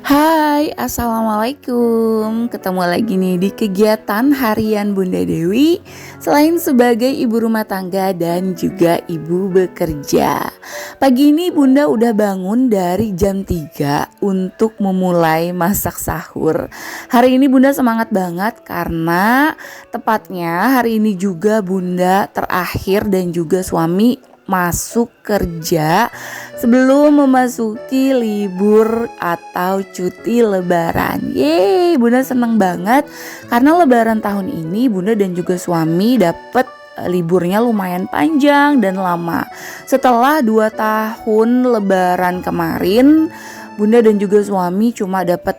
Hai, assalamualaikum. Ketemu lagi nih di kegiatan harian Bunda Dewi. Selain sebagai ibu rumah tangga dan juga ibu bekerja, pagi ini Bunda udah bangun dari jam 3 untuk memulai masak sahur. Hari ini Bunda semangat banget karena tepatnya hari ini juga Bunda terakhir dan juga suami masuk kerja sebelum memasuki libur atau cuti lebaran. Yeay, Bunda seneng banget karena lebaran tahun ini Bunda dan juga suami dapet liburnya lumayan panjang dan lama. Setelah 2 tahun lebaran kemarin, Bunda dan juga suami cuma dapat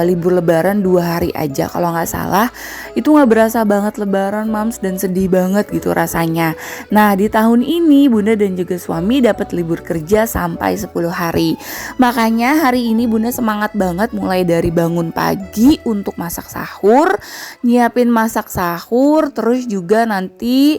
libur lebaran 2 hari aja kalau nggak salah. Itu nggak berasa banget lebaran mams dan sedih banget gitu rasanya. Nah di tahun ini Bunda dan juga suami dapat libur kerja sampai 10 hari. Makanya hari ini Bunda semangat banget mulai dari bangun pagi untuk masak sahur, nyiapin masak sahur, terus juga nanti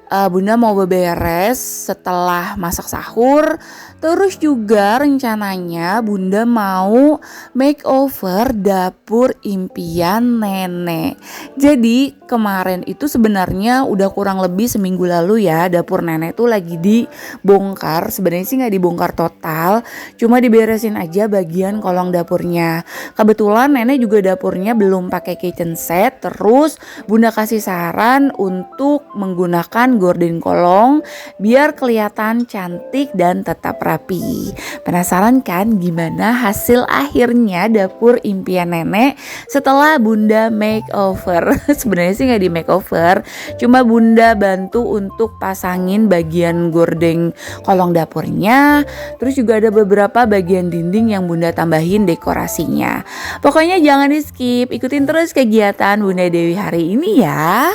Bunda mau beberes setelah masak sahur. Terus juga rencananya Bunda mau makeover dapur impian nenek. Jadi kemarin itu sebenarnya udah kurang lebih seminggu lalu ya, dapur nenek tuh lagi dibongkar. Sebenarnya sih gak dibongkar total, cuma diberesin aja bagian kolong dapurnya. Kebetulan nenek juga dapurnya belum pakai kitchen set. Terus Bunda kasih saran untuk menggunakan gorden kolong biar kelihatan cantik dan tetap rapi. Penasaran kan gimana hasil akhirnya dapur impian nenek setelah Bunda makeover? Sebenarnya sih nggak di makeover, cuma Bunda bantu untuk pasangin bagian gorden kolong dapurnya. Terus juga ada beberapa bagian dinding yang Bunda tambahin dekorasinya. Pokoknya jangan di skip, ikutin terus kegiatan Bunda Dewi hari ini ya.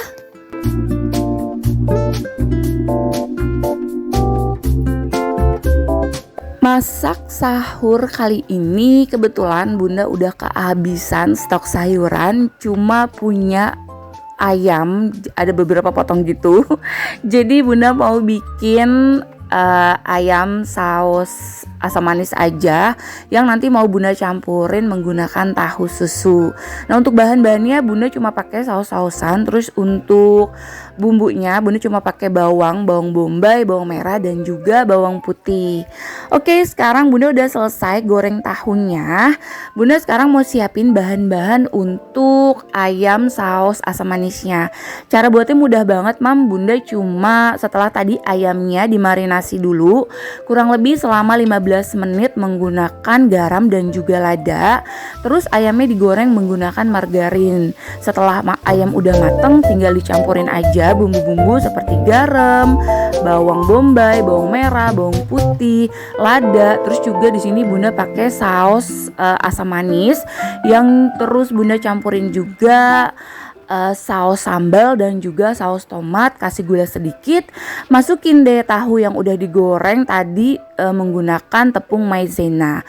Masak sahur kali ini kebetulan Bunda udah kehabisan stok sayuran, cuma punya ayam, ada beberapa potong gitu. Jadi Bunda mau bikin ayam saus asam manis aja yang nanti mau Bunda campurin menggunakan tahu susu. Nah untuk bahan-bahannya Bunda cuma pakai saus-sausan. Terus untuk bumbunya Bunda cuma pakai bawang bombay, bawang merah dan juga bawang putih. Oke, sekarang Bunda udah selesai goreng tahunya. Bunda sekarang mau siapin bahan-bahan untuk ayam saus asam manisnya. Cara buatnya mudah banget mam. Bunda cuma setelah tadi ayamnya dimarinasi dulu kurang lebih selama 15 menit menggunakan garam dan juga lada. Terus ayamnya digoreng menggunakan margarin. Setelah ayam udah mateng tinggal dicampurin aja bumbu-bumbu seperti garam, bawang bombay, bawang merah, bawang putih, lada. Terus juga di sini Bunda pakai saus asam manis yang terus Bunda campurin juga saus sambal dan juga saus tomat, kasih gula sedikit, masukin deh tahu yang udah digoreng tadi menggunakan tepung maizena.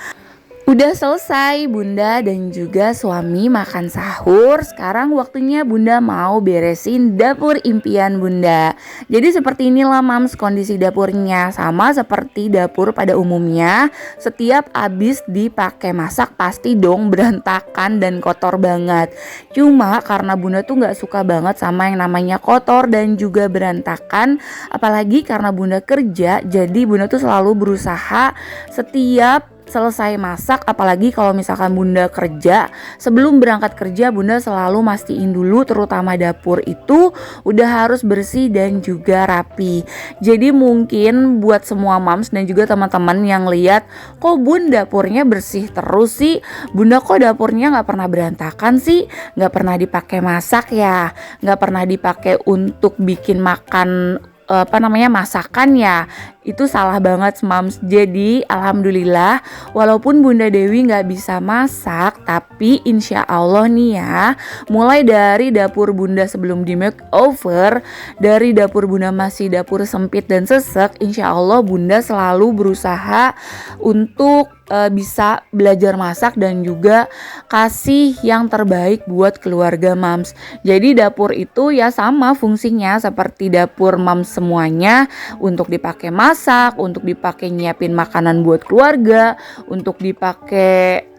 Udah selesai Bunda dan juga suami makan sahur. Sekarang waktunya Bunda mau beresin dapur impian Bunda. Jadi seperti inilah mams kondisi dapurnya. Sama seperti dapur pada umumnya, setiap habis dipakai masak pasti dong berantakan dan kotor banget. Cuma karena Bunda tuh gak suka banget sama yang namanya kotor dan juga berantakan, apalagi karena Bunda kerja, jadi Bunda tuh selalu berusaha setiap selesai masak, apalagi kalau misalkan Bunda kerja, sebelum berangkat kerja Bunda selalu mastiin dulu terutama dapur itu udah harus bersih dan juga rapi. Jadi mungkin buat semua moms dan juga teman-teman yang lihat, kok Bun dapurnya bersih terus sih, Bunda kok dapurnya gak pernah berantakan sih, gak pernah dipakai masak ya, gak pernah dipakai untuk bikin makan masakan ya, itu salah banget Mams. Jadi alhamdulillah walaupun Bunda Dewi nggak bisa masak, tapi insya Allah nih ya, mulai dari dapur Bunda sebelum di makeover, dari dapur Bunda masih dapur sempit dan sesek, insya Allah Bunda selalu berusaha untuk bisa belajar masak dan juga kasih yang terbaik buat keluarga Mams. Jadi dapur itu ya sama fungsinya seperti dapur Mams semuanya, untuk dipakai masak, untuk dipakai nyiapin makanan buat keluarga, untuk dipakai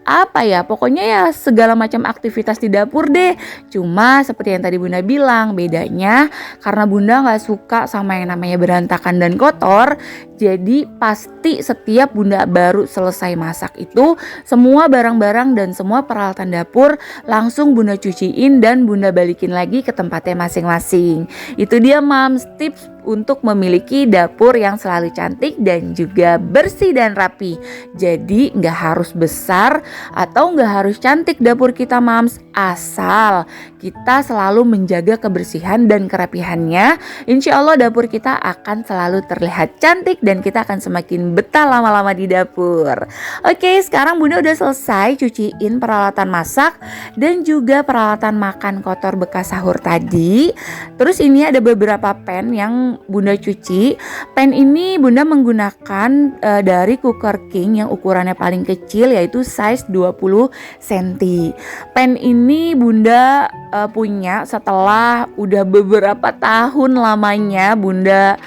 pokoknya ya segala macam aktivitas di dapur deh. Cuma seperti yang tadi Bunda bilang, bedanya karena Bunda gak suka sama yang namanya berantakan dan kotor, jadi pasti setiap Bunda baru selesai masak itu, semua barang-barang dan semua peralatan dapur langsung Bunda cuciin dan Bunda balikin lagi ke tempatnya masing-masing. Itu dia Mams, tips untuk memiliki dapur yang selalu cantik dan juga bersih dan rapi. Jadi gak harus besar atau gak harus cantik dapur kita Mams, asal kita selalu menjaga kebersihan dan kerapihannya, insya Allah dapur kita akan selalu terlihat cantik dan kita akan semakin betah lama-lama di dapur. Oke, sekarang Bunda udah selesai cuciin peralatan masak dan juga peralatan makan kotor bekas sahur tadi. Terus ini ada beberapa pen yang Bunda cuci. Pen ini Bunda menggunakan dari Cooker King yang ukurannya paling kecil, yaitu size 20 cm. Pen ini Bunda punya setelah udah beberapa tahun lamanya Bunda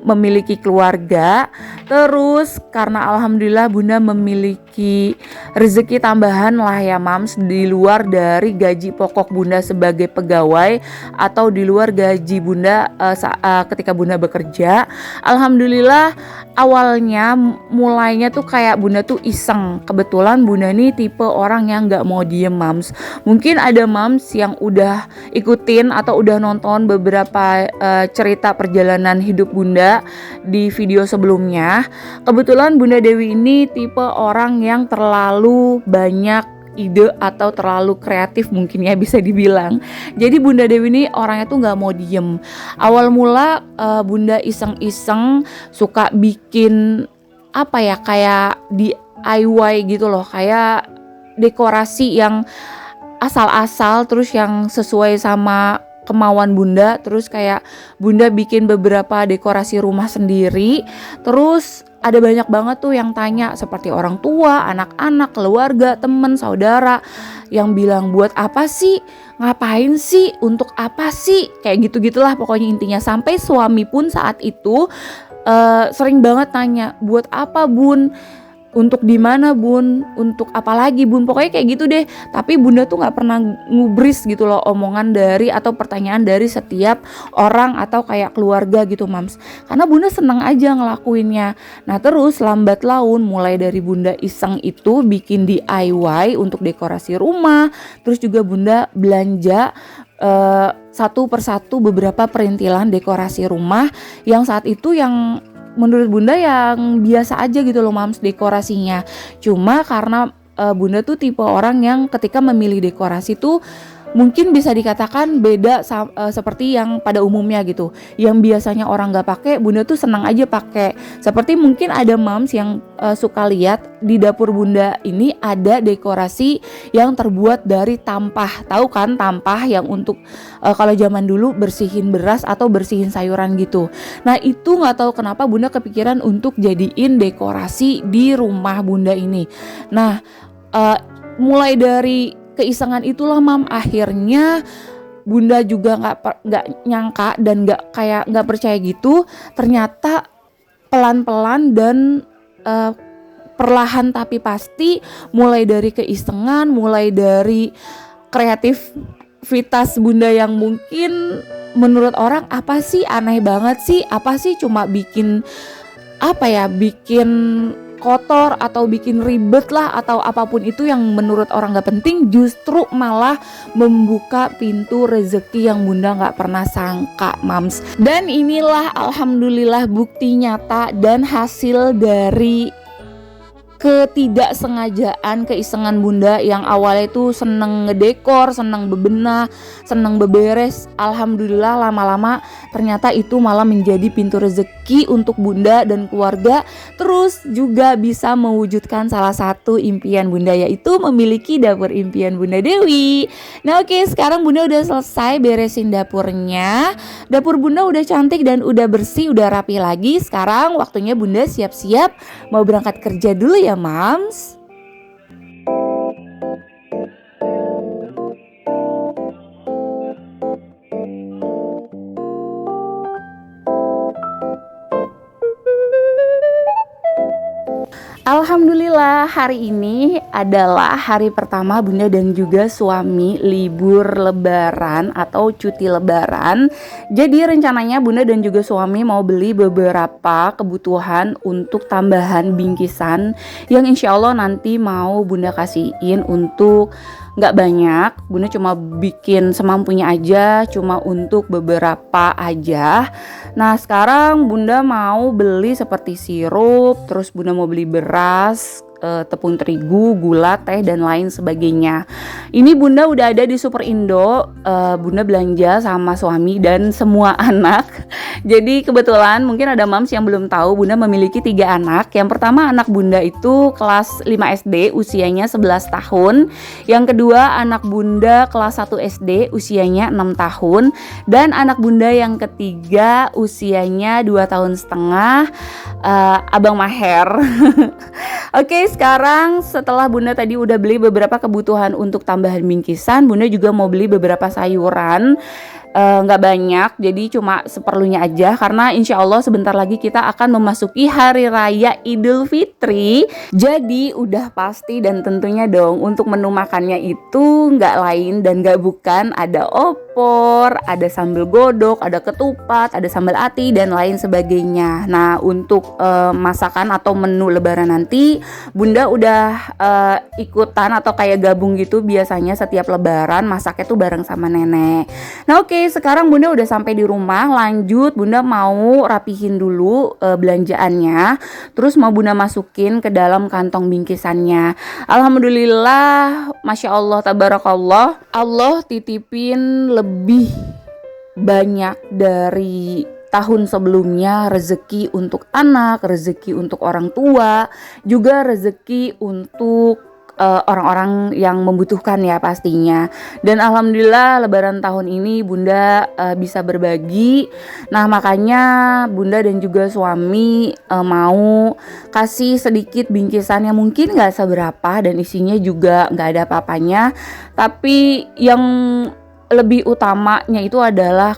memiliki keluarga. Terus karena alhamdulillah Bunda memiliki rezeki tambahan lah ya Mams, di luar dari gaji pokok Bunda sebagai pegawai atau di luar gaji Bunda ketika Bunda bekerja. Alhamdulillah awalnya mulainya tuh kayak Bunda tuh iseng. Kebetulan Bunda nih tipe orang yang gak mau diem Mams. Mungkin ada Mams yang udah ikutin atau udah nonton beberapa cerita perjalanan hidup Bunda di video sebelumnya. Kebetulan Bunda Dewi ini tipe orang yang terlalu banyak ide atau terlalu kreatif mungkin ya bisa dibilang. Jadi Bunda Dewi ini orangnya tuh gak mau diem. Awal mula Bunda iseng-iseng suka bikin kayak DIY gitu loh, kayak dekorasi yang asal-asal terus yang sesuai sama kemauan Bunda. Terus kayak Bunda bikin beberapa dekorasi rumah sendiri. Terus ada banyak banget tuh yang tanya, seperti orang tua, anak-anak, keluarga, temen, saudara, yang bilang buat apa sih, ngapain sih, untuk apa sih, kayak gitu-gitulah pokoknya intinya. Sampai suami pun saat itu sering banget tanya, buat apa Bun? Untuk di mana Bun? Untuk apa lagi Bun? Pokoknya kayak gitu deh. Tapi Bunda tuh nggak pernah ngubris gitu loh omongan dari atau pertanyaan dari setiap orang atau kayak keluarga gitu Mams. Karena Bunda seneng aja ngelakuinnya. Nah terus lambat laun mulai dari Bunda iseng itu bikin DIY untuk dekorasi rumah. Terus juga Bunda belanja satu persatu beberapa perintilan dekorasi rumah yang saat itu yang menurut Bunda yang biasa aja gitu loh Mams dekorasinya. Cuma karena Bunda tuh tipe orang yang ketika memilih dekorasi tuh mungkin bisa dikatakan beda seperti yang pada umumnya gitu. Yang biasanya orang gak pakai, Bunda tuh senang aja pakai. Seperti mungkin ada Mams yang suka lihat di dapur Bunda ini ada dekorasi yang terbuat dari tampah. Tahu kan tampah yang untuk kalau zaman dulu bersihin beras atau bersihin sayuran gitu. Nah itu gak tahu kenapa Bunda kepikiran untuk jadiin dekorasi di rumah Bunda ini. Nah mulai dari keisengan itulah Mam, akhirnya Bunda juga nggak nyangka dan nggak percaya gitu, ternyata pelan-pelan dan perlahan tapi pasti, mulai dari keisengan, mulai dari kreativitas Bunda yang mungkin menurut orang apa sih aneh banget sih, apa sih cuma bikin bikin kotor atau bikin ribet lah atau apapun itu yang menurut orang gak penting, justru malah membuka pintu rezeki yang Bunda gak pernah sangka Mams. Dan inilah alhamdulillah bukti nyata dan hasil dari ketidaksengajaan, keisengan bunda yang awalnya itu seneng ngedekor, seneng bebenah, seneng beberes. Alhamdulillah lama-lama ternyata itu malah menjadi pintu rezeki untuk bunda dan keluarga. Terus juga bisa mewujudkan salah satu impian bunda, yaitu memiliki dapur impian Bunda Dewi. Nah oke, sekarang bunda udah selesai beresin dapurnya. Dapur bunda udah cantik dan udah bersih, udah rapi lagi. Sekarang waktunya bunda siap-siap mau berangkat kerja dulu ya Mams. Alhamdulillah hari ini adalah hari pertama bunda dan juga suami libur lebaran atau cuti lebaran. Jadi rencananya bunda dan juga suami mau beli beberapa kebutuhan untuk tambahan bingkisan yang insya Allah nanti mau bunda kasihin untuk nggak banyak, bunda cuma bikin semampunya aja, cuma untuk beberapa aja. Nah sekarang bunda mau beli seperti sirup, terus bunda mau beli beras, tepung terigu, gula, teh dan lain sebagainya. Ini bunda udah ada di Super Indo. Bunda belanja sama suami dan semua anak. Jadi kebetulan mungkin ada mams yang belum tahu, bunda memiliki 3 anak. Yang pertama anak bunda itu kelas 5 SD, usianya 11 tahun. Yang kedua anak bunda kelas 1 SD, usianya 6 tahun. Dan anak bunda yang ketiga usianya 2 tahun setengah, Abang Maher. Oke, sekarang setelah bunda tadi udah beli beberapa kebutuhan untuk tambahan bingkisan, bunda juga mau beli beberapa sayuran. Nggak banyak, jadi cuma seperlunya aja karena insya Allah sebentar lagi kita akan memasuki hari raya Idul Fitri. Jadi udah pasti dan tentunya dong untuk menu makannya itu nggak lain dan nggak bukan ada opor, ada sambal godok, ada ketupat, ada sambal ati dan lain sebagainya. Nah untuk masakan atau menu lebaran nanti bunda udah ikutan atau kayak gabung gitu, biasanya setiap lebaran masaknya tuh bareng sama nenek. Nah oke, sekarang bunda udah sampai di rumah. Lanjut bunda mau rapihin dulu belanjaannya, terus mau bunda masukin ke dalam kantong bingkisannya. Alhamdulillah, masya Allah, tabarakallah, Allah titipin lebih banyak dari tahun sebelumnya, rezeki untuk anak, rezeki untuk orang tua, juga rezeki untuk orang-orang yang membutuhkan ya pastinya. Dan alhamdulillah lebaran tahun ini bunda bisa berbagi. Nah makanya bunda dan juga suami mau kasih sedikit bingkisan yang mungkin gak seberapa dan isinya juga gak ada apa-apanya, tapi yang lebih utamanya itu adalah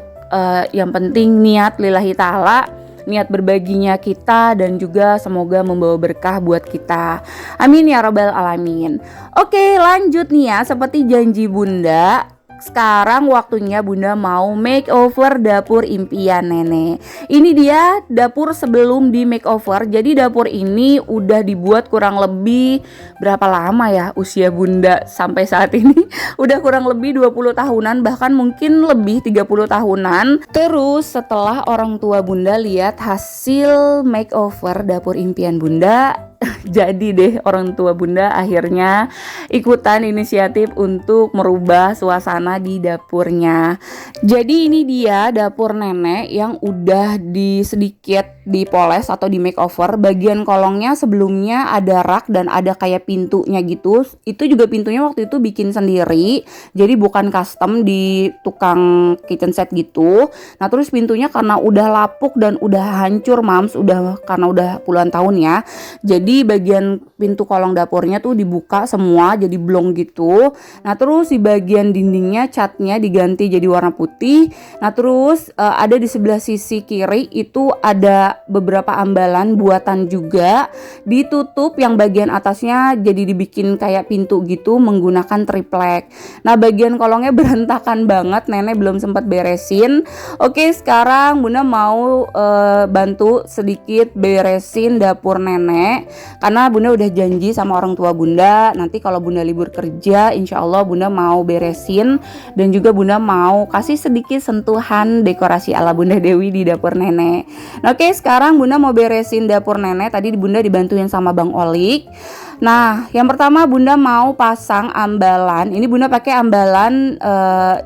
yang penting niat lillahi ta'ala, niat berbaginya kita, dan juga semoga membawa berkah buat kita. Amin ya rabbal alamin. Oke, lanjut nih ya, seperti janji bunda, sekarang waktunya bunda mau makeover dapur impian nenek. Ini dia dapur sebelum di makeover. Jadi dapur ini udah dibuat kurang lebih berapa lama ya usia bunda sampai saat ini? Udah kurang lebih 20 tahunan, bahkan mungkin lebih 30 tahunan. Terus setelah orang tua bunda lihat hasil makeover dapur impian bunda, jadi deh orang tua bunda akhirnya ikutan inisiatif untuk merubah suasana di dapurnya. Jadi ini dia dapur nenek yang udah sedikit dipoles atau di makeover. Bagian kolongnya sebelumnya ada rak dan ada kayak pintunya gitu. Itu juga pintunya waktu itu bikin sendiri, jadi bukan custom di tukang kitchen set gitu. Nah terus pintunya karena udah lapuk dan udah hancur mams, karena udah puluhan tahun ya, jadi bagian pintu kolong dapurnya tuh dibuka semua jadi blong gitu. Nah terus di bagian dindingnya catnya diganti jadi warna putih. Nah terus ada di sebelah sisi kiri itu ada beberapa ambalan buatan juga, ditutup yang bagian atasnya jadi dibikin kayak pintu gitu menggunakan triplek. Nah bagian kolongnya berantakan banget, nenek belum sempat beresin. Oke, sekarang bunda mau bantu sedikit beresin dapur nenek. Karena bunda udah janji sama orang tua bunda, nanti kalau bunda libur kerja insya Allah bunda mau beresin dan juga bunda mau kasih sedikit sentuhan dekorasi ala Bunda Dewi di dapur nenek. Nah, oke, sekarang bunda mau beresin dapur nenek. Tadi bunda dibantuin sama Bang Olik. Nah, yang pertama bunda mau pasang ambalan. Ini bunda pakai ambalan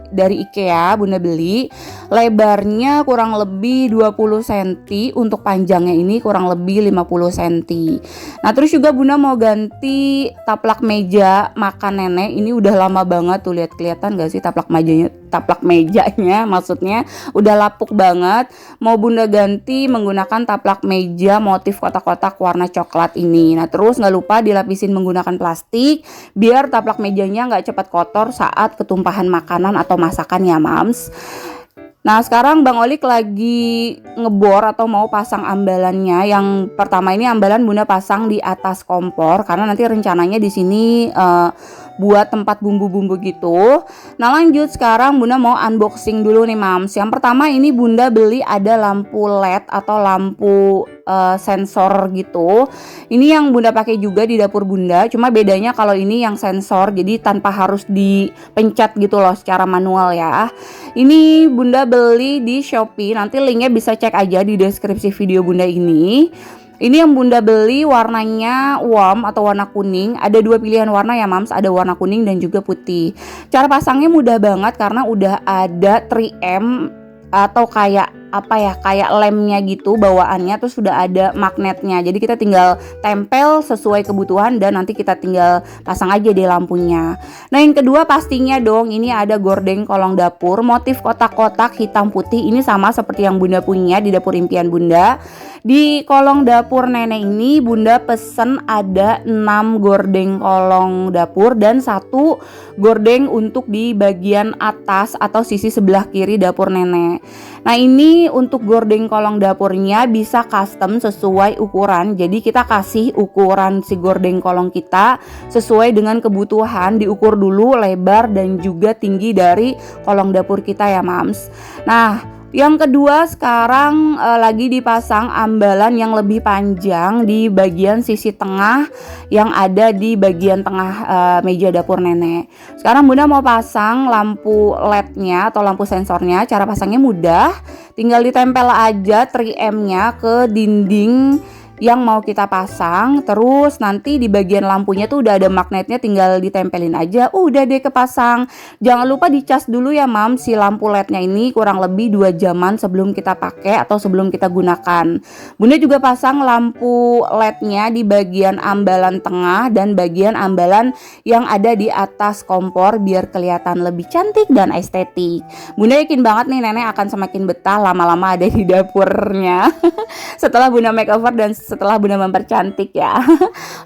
dari IKEA, bunda beli. Lebarnya kurang lebih 20 cm, untuk panjangnya ini kurang lebih 50 cm. Nah, terus juga bunda mau ganti taplak meja makan nenek. Ini udah lama banget tuh, lihat kelihatan gak sih taplak mejanya maksudnya udah lapuk banget. Mau bunda ganti menggunakan taplak meja motif kotak-kotak warna coklat ini. Nah, terus nggak lupa dilapisin menggunakan plastik biar taplak mejanya nggak cepat kotor saat ketumpahan makanan atau masakan ya mams. Nah, sekarang Bang Olik lagi ngebor atau mau pasang ambalannya. Yang pertama ini ambalan bunda pasang di atas kompor karena nanti rencananya di sini buat tempat bumbu-bumbu gitu. Nah, lanjut sekarang bunda mau unboxing dulu nih mams. Yang pertama ini bunda beli ada lampu LED atau lampu sensor gitu. Ini yang bunda pakai juga di dapur bunda, cuma bedanya kalau ini yang sensor jadi tanpa harus dipencet gitu loh secara manual ya. Ini bunda beli di Shopee, nanti linknya bisa cek aja di deskripsi video bunda ini. Ini yang bunda beli warnanya warm atau warna kuning. Ada dua pilihan warna ya mams, ada warna kuning dan juga putih. Cara pasangnya mudah banget karena udah ada 3M atau kayak kayak lemnya gitu bawaannya, terus sudah ada magnetnya. Jadi kita tinggal tempel sesuai kebutuhan dan nanti kita tinggal pasang aja di lampunya. Nah, yang kedua pastinya dong ini ada gordeng kolong dapur motif kotak-kotak hitam putih. Ini sama seperti yang bunda punya di dapur impian bunda. Di kolong dapur nenek ini bunda pesen ada 6 gordeng kolong dapur dan 1 gordeng untuk di bagian atas atau sisi sebelah kiri dapur nenek. Nah, ini untuk gordeng kolong dapurnya bisa custom sesuai ukuran. Jadi kita kasih ukuran si gordeng kolong kita sesuai dengan kebutuhan, diukur dulu lebar dan juga tinggi dari kolong dapur kita ya mams. Nah, yang kedua sekarang lagi dipasang ambalan yang lebih panjang di bagian sisi tengah yang ada di bagian tengah meja dapur nenek. Sekarang bunda mau pasang lampu LED-nya atau lampu sensornya. Cara pasangnya mudah, tinggal ditempel aja 3M-nya ke dinding yang mau kita pasang. Terus nanti di bagian lampunya tuh udah ada magnetnya, tinggal ditempelin aja, udah deh kepasang. Jangan lupa dicas dulu ya mam si lampu LED-nya ini kurang lebih 2 jaman sebelum kita pakai atau sebelum kita gunakan. Bunda juga pasang lampu LED-nya di bagian ambalan tengah dan bagian ambalan yang ada di atas kompor biar kelihatan lebih cantik dan estetik. Bunda yakin banget nih nenek akan semakin betah lama-lama ada di dapurnya setelah bunda makeover dan setelah bunda mempercantik ya.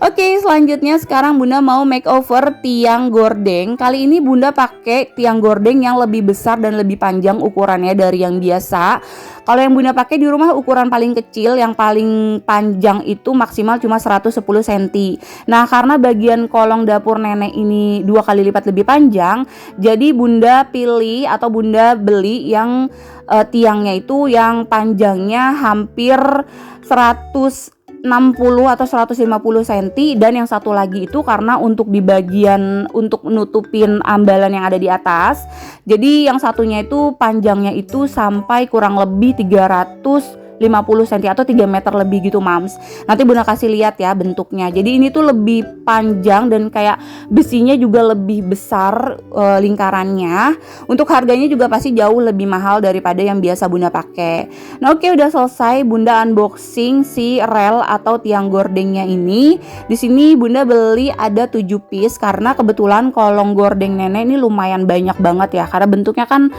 Oke, selanjutnya sekarang bunda mau makeover tiang gordeng. Kali ini bunda pakai tiang gordeng yang lebih besar dan lebih panjang ukurannya dari yang biasa. Kalau yang bunda pakai di rumah ukuran paling kecil, yang paling panjang itu maksimal cuma 110 cm. Nah, karena bagian kolong dapur nenek ini 2 kali lipat lebih panjang, jadi bunda pilih atau bunda beli yang tiangnya itu yang panjangnya hampir 160 atau 150 cm, dan yang satu lagi itu karena untuk di bagian untuk nutupin ambalan yang ada di atas. Jadi yang satunya itu panjangnya itu sampai kurang lebih 350 cm atau 3 meter lebih gitu mams. Nanti bunda kasih lihat ya bentuknya. Jadi ini tuh lebih panjang dan kayak besinya juga lebih besar lingkarannya. Untuk harganya juga pasti jauh lebih mahal daripada yang biasa bunda pakai. Nah, oke, udah selesai bunda unboxing si rel atau tiang gordengnya ini. Di sini bunda beli ada 7 piece karena kebetulan kolong gordeng nenek ini lumayan banyak banget ya, karena bentuknya kan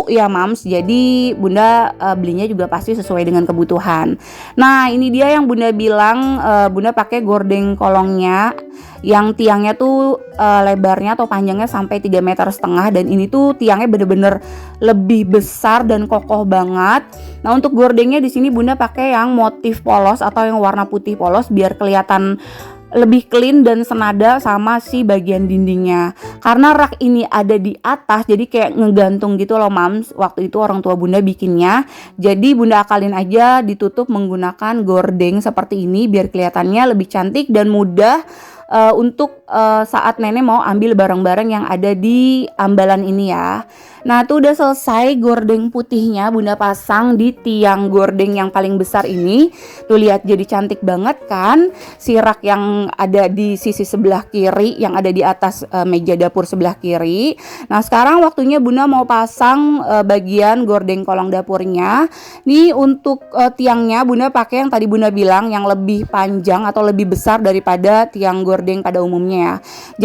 ya mams, jadi bunda belinya juga pasti sesuai dengan kebutuhan. Nah, ini dia yang bunda bilang bunda pakai gordeng kolongnya yang tiangnya tuh lebarnya atau panjangnya sampai 3,5 meter, dan ini tuh tiangnya bener-bener lebih besar dan kokoh banget. Nah, untuk gordengnya di sini bunda pakai yang motif polos atau yang warna putih polos biar kelihatan lebih clean dan senada sama si bagian dindingnya. Karena rak ini ada di atas, jadi kayak ngegantung gitu loh Mams. Waktu itu orang tua Bunda bikinnya. Jadi Bunda akalin aja ditutup menggunakan gordeng seperti ini biar kelihatannya lebih cantik dan mudah untuk saat nenek mau ambil barang-barang yang ada di ambalan ini ya. Nah tuh udah selesai gordeng putihnya Bunda pasang di tiang gordeng yang paling besar ini. Tuh lihat jadi cantik banget kan. Si rak yang ada di sisi sebelah kiri, yang ada di atas meja dapur sebelah kiri. Nah sekarang waktunya Bunda mau pasang bagian gordeng kolong dapurnya. Nih untuk tiangnya Bunda pakai yang tadi Bunda bilang yang lebih panjang atau lebih besar daripada tiang gordeng pada umumnya ya.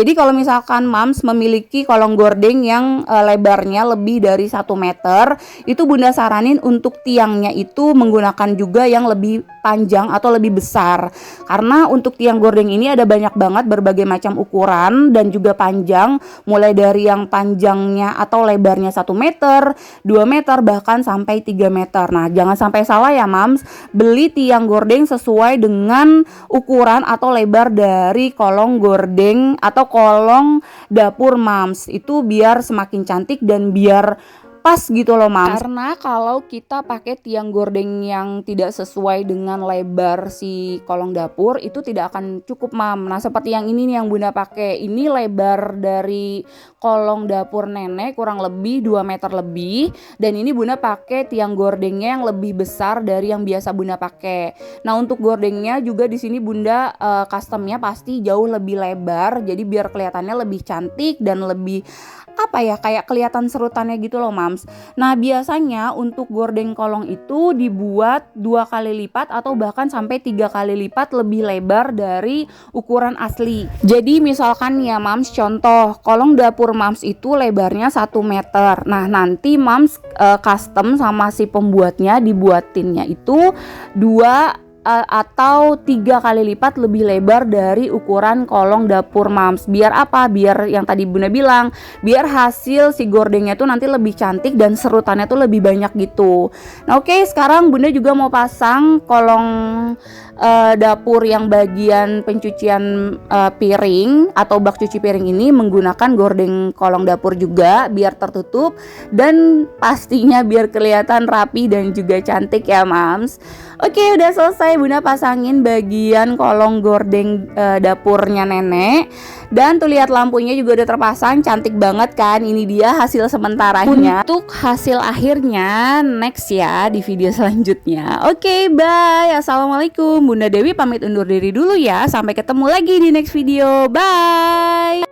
Jadi kalau misalkan Mams memiliki kolong gordeng yang lebarnya lebih dari 1 meter, itu Bunda saranin untuk tiangnya itu menggunakan juga yang lebih panjang atau lebih besar. Karena untuk tiang gordeng ini ada banyak banget berbagai macam ukuran dan juga panjang, mulai dari yang panjangnya atau lebarnya 1 meter, 2 meter, bahkan sampai 3 meter. Nah jangan sampai salah ya Mams, beli tiang gordeng sesuai dengan ukuran atau lebar dari kolong gordeng atau kolong dapur Mams. Itu biar semakin cantik dan biar pas gitu loh Mams. Karena kalau kita pakai tiang gordeng yang tidak sesuai dengan lebar si kolong dapur itu tidak akan cukup Mam. Nah seperti yang ini nih yang Bunda pakai, ini lebar dari kolong dapur nenek kurang lebih 2 meter lebih, dan ini Bunda pakai tiang gordengnya yang lebih besar dari yang biasa Bunda pakai. Nah untuk gordengnya juga di sini Bunda customnya pasti jauh lebih lebar, jadi biar kelihatannya lebih cantik dan lebih kayak kelihatan serutannya gitu loh Mams. Nah biasanya untuk gordeng kolong itu dibuat 2 kali lipat atau bahkan sampai 3 kali lipat lebih lebar dari ukuran asli. Jadi misalkan ya Mams, contoh kolong dapur Mams itu lebarnya 1 meter. Nah nanti Mams custom sama si pembuatnya dibuatinnya itu 2 atau 3 kali lipat lebih lebar dari ukuran kolong dapur Mams. Biar apa? Biar yang tadi Bunda bilang, biar hasil si gordengnya tuh nanti lebih cantik dan serutannya tuh lebih banyak gitu. Nah oke, sekarang Bunda juga mau pasang kolong dapur yang bagian pencucian piring atau bak cuci piring ini menggunakan gordeng kolong dapur juga biar tertutup dan pastinya biar kelihatan rapi dan juga cantik ya Mams. Oke, udah selesai Bunda pasangin bagian kolong gordeng dapurnya nenek. Dan tuh lihat lampunya juga udah terpasang, cantik banget kan. Ini dia hasil sementaranya. Untuk hasil akhirnya next ya di video selanjutnya. Oke, bye. Assalamualaikum. Bunda Dewi pamit undur diri dulu ya. Sampai ketemu lagi di next video. Bye.